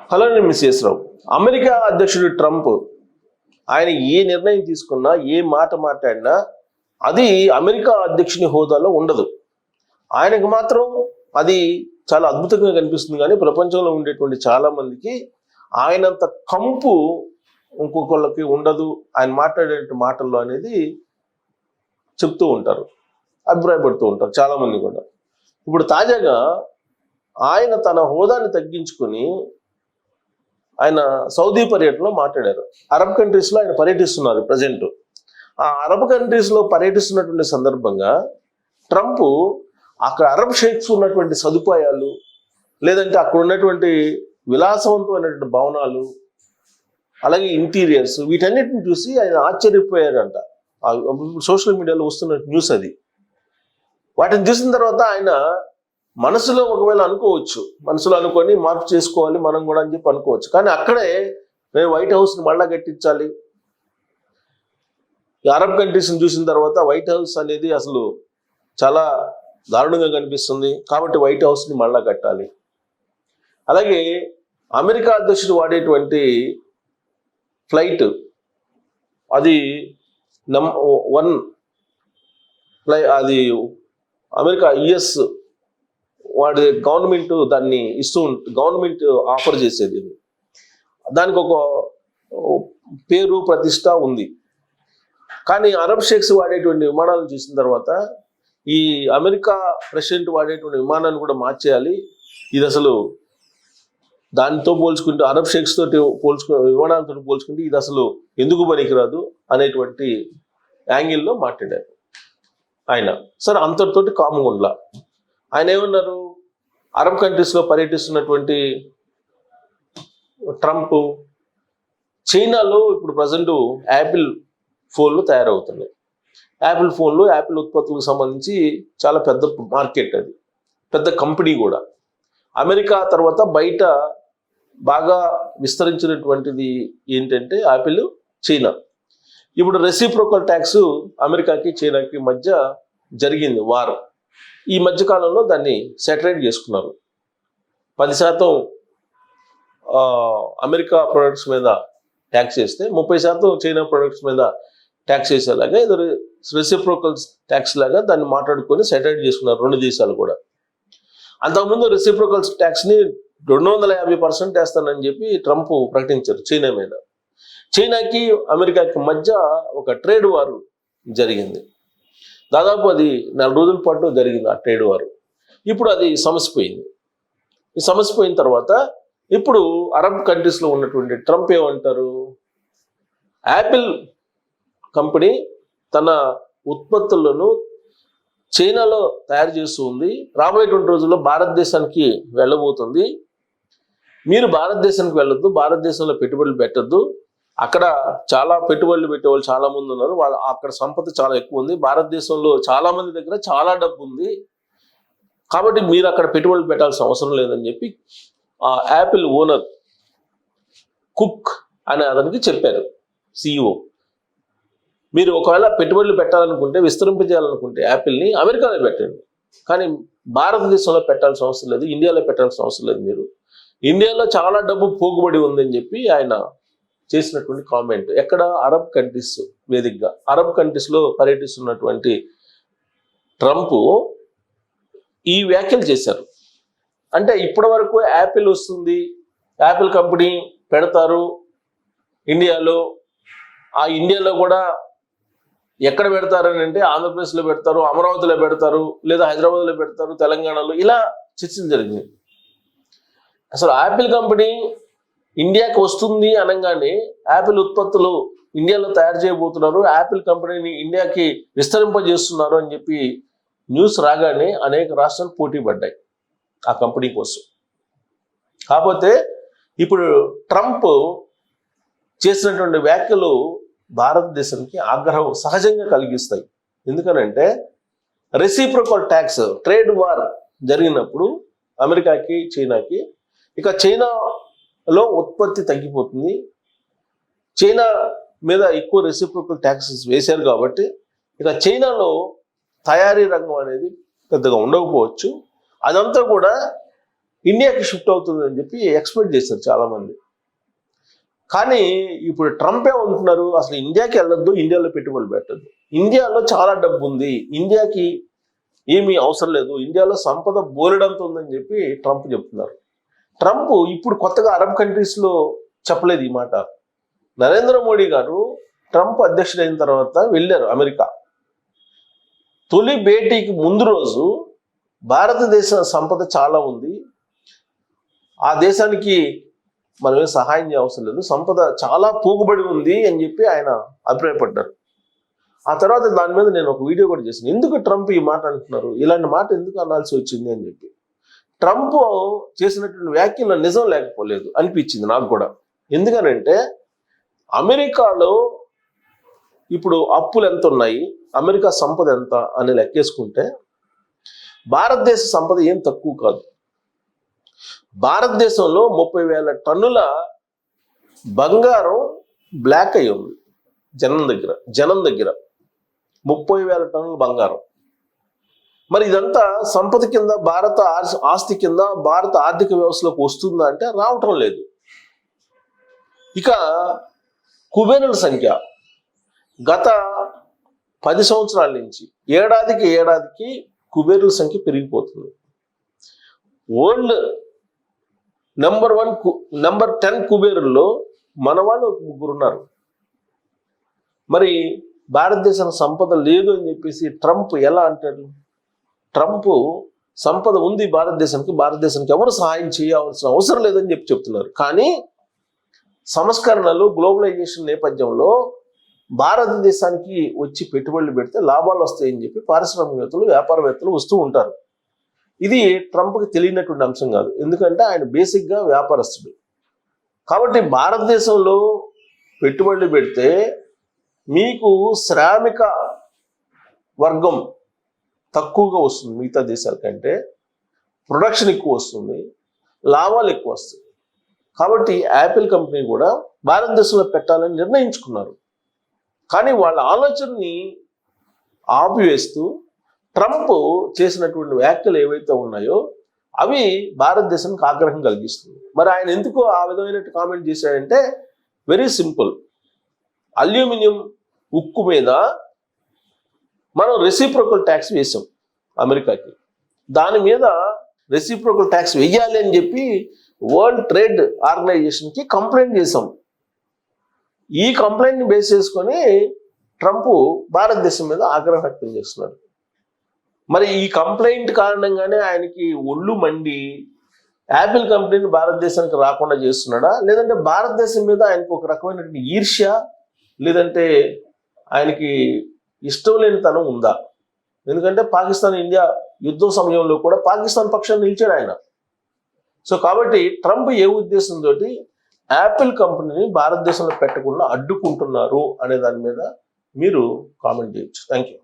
Hello, నేను miss రావు. America అధ్యక్షుడు Trump ఆయన ఏ నిర్ణయం తీసుకున్నా, ఏ మాట మాట్లాడినా అది అమెరికా అధ్యక్షుని హోదాలో ఉండదు. ఆయనకు మాత్రం అది చాలా అద్భుతంగా కనిపిస్తుంది. కానీ ప్రపంచంలో ఉండేటువంటి చాలా మందికి ఆయనంత కంపు ఇంకొకళ్ళకి ఉండదు ఆయన మాట్లాడే మాటల్లో అనేది చెప్తూ ఉంటారు, అభిప్రాయపడుతూ ఉంటారు చాలా మంది కూడా. ఇప్పుడు తాజాగా ఆయన తన హోదాని తగ్గించుకొని ఆయన సౌదీ పర్యటనలో మాట్లాడారు. అరబ్ కంట్రీస్లో ఆయన పర్యటిస్తున్నారు ప్రజెంట్. ఆ అరబ్ కంట్రీస్లో పర్యటిస్తున్నటువంటి సందర్భంగా ట్రంప్ అక్కడ అరబ్ షేక్స్ ఉన్నటువంటి సదుపాయాలు, లేదంటే అక్కడ ఉన్నటువంటి విలాసవంతమైనటువంటి భవనాలు, అలాగే ఇంటీరియర్స్, వీటన్నిటిని చూసి ఆయన ఆశ్చర్యపోయారంట. సోషల్ మీడియాలో వస్తున్న న్యూస్ అది. వాటిని చూసిన తర్వాత ఆయన మనసులో ఒకవేళ అనుకోవచ్చు, మనసులో అనుకొని మార్పు చేసుకోవాలి మనం కూడా అని చెప్పి అనుకోవచ్చు. కానీ అక్కడే నేను వైట్ హౌస్ని మళ్ళా కట్టించాలి. అరబ్ కంట్రీస్ని చూసిన తర్వాత వైట్ హౌస్ అనేది అసలు చాలా దారుణంగా కనిపిస్తుంది, కాబట్టి వైట్ హౌస్ని మళ్ళా కట్టాలి. అలాగే అమెరికా అధ్యక్షుడు వాడేటువంటి ఫ్లైట్ అది అది అమెరికా యుఎస్ వాడి గవర్నమెంట్ దాన్ని గవర్నమెంట్ ఆఫర్ చేసేది. దానికి ఒక పేరు ప్రతిష్ట ఉంది. కానీ అరబ్ షేక్స్ వాడేటువంటి విమానాలను చూసిన తర్వాత ఈ అమెరికా ప్రెసిడెంట్ వాడేటువంటి విమానాన్ని కూడా మార్చేయాలి. ఇది అసలు దానితో పోల్చుకుంటే, అరబ్ షేక్స్ తోటి విమానాలతో పోల్చుకుంటే ఇది అసలు ఎందుకు పనికిరాదు అనేటువంటి యాంగిల్లో మాట్లాడారు ఆయన. సరే, అంతటితోటి కాముగుండ్ల ఆయన ఏమన్నారు, అరబ్ కంట్రీస్లో పర్యటిస్తున్నటువంటి ట్రంప్ చైనాలో ఇప్పుడు ప్రజెంట్ యాపిల్ ఫోన్లు తయారవుతున్నాయి. యాపిల్ ఫోన్లు, యాపిల్ ఉత్పత్తులకు సంబంధించి చాలా పెద్ద మార్కెట్, అది పెద్ద కంపెనీ కూడా. అమెరికా తర్వాత బయట బాగా విస్తరించినటువంటిది ఏంటంటే యాపిల్, చైనా. ఇప్పుడు రెసిప్రోకల్ ట్యాక్స్ అమెరికాకి చైనాకి మధ్య జరిగింది వారం. ఈ మధ్యకాలంలో దాన్ని సెటరేట్ చేసుకున్నారు. 10% అమెరికా ప్రొడక్ట్స్ మీద ట్యాక్స్ వేస్తే 30% చైనా ప్రొడక్ట్స్ మీద ట్యాక్స్ వేసేలాగా ఇది రెసిప్రోకల్ ట్యాక్స్ లాగా దాన్ని మాట్లాడుకొని సెటరేట్ చేసుకున్నారు రెండు దేశాలు కూడా. అంతకుముందు రెసిప్రోకల్ ట్యాక్స్ని 250% వేస్తానని చెప్పి ట్రంప్ ప్రకటించారు చైనా మీద. చైనాకి అమెరికాకి మధ్య ఒక ట్రేడ్ వార్ జరిగింది. దాదాపు అది 4 రోజుల పాటు జరిగింది ఆ ట్రేడ్ వార్. ఇప్పుడు అది సమసిపోయింది. ఈ సమసిపోయిన తర్వాత ఇప్పుడు అరబ్ కంట్రీస్లో ఉన్నటువంటి ట్రంప్ ఏమంటారు, యాపిల్ కంపెనీ తన ఉత్పత్తులను చైనాలో తయారు చేస్తూ ఉంది, రాబోయేటువంటి రోజుల్లో భారతదేశానికి వెళ్ళబోతుంది. మీరు భారతదేశానికి వెళ్ళొద్దు, భారతదేశంలో పెట్టుబడులు పెట్టద్దు, అక్కడ చాలా పెట్టుబడులు పెట్టేవాళ్ళు చాలా మంది ఉన్నారు, వాళ్ళు అక్కడ సంపద చాలా ఎక్కువ ఉంది, భారతదేశంలో చాలా మంది దగ్గర చాలా డబ్బు ఉంది, కాబట్టి మీరు అక్కడ పెట్టుబడులు పెట్టాల్సిన అవసరం లేదని చెప్పి ఆ యాపిల్ ఓనర్ కుక్ అనే అతనికి చెప్పారు, CEO. మీరు ఒకవేళ పెట్టుబడులు పెట్టాలనుకుంటే, విస్తరింపజేయాలనుకుంటే యాపిల్ని అమెరికాలో పెట్టండి, కానీ భారతదేశంలో పెట్టాల్సిన అవసరం లేదు, ఇండియాలో పెట్టాల్సిన అవసరం లేదు. మీరు ఇండియాలో చాలా డబ్బు పోగుబడి ఉందని చెప్పి ఆయన చేసినటువంటి కామెంట్. ఎక్కడ, అరబ్ కంట్రీస్ వేదికగా. అరబ్ కంట్రీస్లో పర్యటిస్తున్నటువంటి ట్రంప్ ఈ వ్యాఖ్యలు చేశారు. అంటే ఇప్పటి వరకు యాపిల్ వస్తుంది, యాపిల్ కంపెనీ పెడతారు ఇండియాలో, ఆ ఇండియాలో కూడా ఎక్కడ పెడతారని అంటే ఆంధ్రప్రదేశ్లో పెడతారు, అమరావతిలో పెడతారు, లేదా హైదరాబాద్లో పెడతారు, తెలంగాణలో, ఇలా చర్చలు జరిగినాయి. అసలు యాపిల్ కంపెనీ ఇండియాకి వస్తుంది అనగానే యాపిల్ ఉత్పత్తులు ఇండియాలో తయారు చేయబోతున్నారు, యాపిల్ కంపెనీని ఇండియాకి విస్తరింపజేస్తున్నారు అని చెప్పి న్యూస్ రాగానే అనేక రాష్ట్రాలు పోటీ పడ్డాయి ఆ కంపెనీ కోసం. కాకపోతే ఇప్పుడు ట్రంప్ చేసినటువంటి వ్యాఖ్యలు భారతదేశానికి ఆగ్రహం సహజంగా కలిగిస్తాయి. ఎందుకనంటే రెసిప్రోకల్ ట్యాక్స్, ట్రేడ్ వార్ జరిగినప్పుడు అమెరికాకి చైనాకి, ఇక చైనాలో ఉత్పత్తి తగ్గిపోతుంది, చైనా మీద ఎక్కువ రెసిప్రోకల్ ట్యాక్సెస్ వేశారు కాబట్టి ఇక చైనాలో తయారీ రంగం అనేది పెద్దగా ఉండకపోవచ్చు. అదంతా కూడా ఇండియాకి షిఫ్ట్ అవుతుంది అని చెప్పి ఎక్స్పెక్ట్ చేశారు చాలామంది. కానీ ఇప్పుడు ట్రంప్ ఏమంటున్నారు, అసలు ఇండియాకి వెళ్ళొద్దు, ఇండియాలో పెట్టుబడులు పెట్టద్దు, ఇండియాలో చాలా డబ్బు ఉంది, ఇండియాకి ఏమీ అవసరం లేదు, ఇండియాలో సంపద బోలెడంత ఉందని చెప్పి ట్రంప్ చెప్తున్నారు. ట్రంప్ ఇప్పుడు కొత్తగా అరబ్ కంట్రీస్లో చెప్పలేదు ఈ మాట. నరేంద్ర మోడీ గారు ట్రంప్ అధ్యక్షుడైన తర్వాత వెళ్ళారు అమెరికా. తొలి భేటీకి ముందు రోజు భారతదేశ సంపద చాలా ఉంది, ఆ దేశానికి మనమేం సహాయం చేయవసరం లేదు, సంపద చాలా పోగుబడి ఉంది అని చెప్పి ఆయన అభిప్రాయపడ్డారు. ఆ తర్వాత దాని మీద నేను ఒక వీడియో కూడా చేశాను. ఎందుకు ట్రంప్ ఈ మాట అంటున్నారు, ఇలాంటి మాట ఎందుకు అనాల్సి వచ్చింది అని చెప్పి. ట్రంప్ చేసినటువంటి వ్యాఖ్యలో నిజం లేకపోలేదు అనిపించింది నాకు కూడా. ఎందుకనంటే అమెరికాలో ఇప్పుడు అప్పులు ఎంత ఉన్నాయి, అమెరికా సంపద ఎంత అని లెక్కేసుకుంటే భారతదేశ సంపద ఏం తక్కువ కాదు. భారతదేశంలో 30,000 టన్నుల బంగారం బ్లాక్ అయి ఉంది జనం దగ్గర 30,000 టన్నుల బంగారం. మరి ఇదంతా సంపద కింద, భారత ఆస్తి కింద, భారత ఆర్థిక వ్యవస్థలోకి వస్తుందా అంటే రావటం లేదు. ఇక కుబేరుల సంఖ్య గత 10 సంవత్సరాల నుంచి ఏడాదికి కుబేరుల సంఖ్య పెరిగిపోతుంది. వరల్డ్ నెంబర్ 10 కుబేరుల్లో మన వాళ్ళు 3 ఉన్నారు. మరి భారతదేశం సంపద లేదు అని చెప్పేసి ట్రంప్ ఎలా అంటాడు? ట్రంప్ సంపద ఉంది భారతదేశానికి ఎవరు సహాయం చేయాల్సిన అవసరం లేదని చెప్తున్నారు. కానీ సంస్కరణలు, గ్లోబలైజేషన్ నేపథ్యంలో భారతదేశానికి వచ్చి పెట్టుబడులు పెడితే లాభాలు వస్తాయని చెప్పి పారిశ్రామికవేత్తలు, వ్యాపారవేత్తలు వస్తూ ఉంటారు. ఇది ట్రంప్కి తెలియనటువంటి అంశం కాదు, ఎందుకంటే ఆయన బేసిక్గా వ్యాపారస్తుడు. కాబట్టి భారతదేశంలో పెట్టుబడులు పెడితే మీకు శ్రామిక వర్గం తక్కువగా వస్తుంది, మిగతా దేశాల కంటే ప్రొడక్షన్ ఎక్కువ వస్తుంది, లాభాలు ఎక్కువ వస్తాయి. కాబట్టి యాపిల్ కంపెనీ కూడా భారతదేశంలో పెట్టాలని నిర్ణయించుకున్నారు. కానీ వాళ్ళ ఆలోచనని ఆపివేస్తూ ట్రంప్ చేసినటువంటి వ్యాఖ్యలు ఏవైతే ఉన్నాయో అవి భారతదేశానికి ఆగ్రహం కలిగిస్తుంది. మరి ఆయన ఎందుకు ఆ విధమైన కామెంట్ చేశాడంటే వెరీ సింపుల్. అల్యూమినియం ఉక్కు మీద మనం రెసిప్రోకల్ ట్యాక్స్ వేసాం అమెరికాకి, దాని మీద రెసిప్రోకల్ ట్యాక్స్ వెయ్యాలి అని చెప్పి వరల్డ్ ట్రేడ్ ఆర్గనైజేషన్కి కంప్లైంట్ చేసాం. ఈ కంప్లైంట్ని బేస్ చేసుకొని ట్రంప్ భారతదేశం మీద ఆగ్రహం వ్యక్తం చేస్తున్నాడు. మరి ఈ కంప్లైంట్ కారణంగానే ఆయనకి ఒళ్ళు మండి యాపిల్ కంపెనీని భారతదేశానికి రాకుండా చేస్తున్నాడా, లేదంటే భారతదేశం మీద ఆయనకు ఒక రకమైనటువంటి ఈర్ష్య, లేదంటే ఆయనకి ఇష్టం లేని తనం ఉందా? ఎందుకంటే పాకిస్తాన్ ఇండియా యుద్ధం సమయంలో కూడా పాకిస్తాన్ పక్షాన్ని నిలిచాడు ఆయన. సో కాబట్టి ట్రంప్ ఏ ఉద్దేశంతో యాపిల్ కంపెనీని భారతదేశంలో పెట్టకుండా అడ్డుకుంటున్నారు అనే దాని మీద మీరు కామెంట్ చేయొచ్చు. Thank you.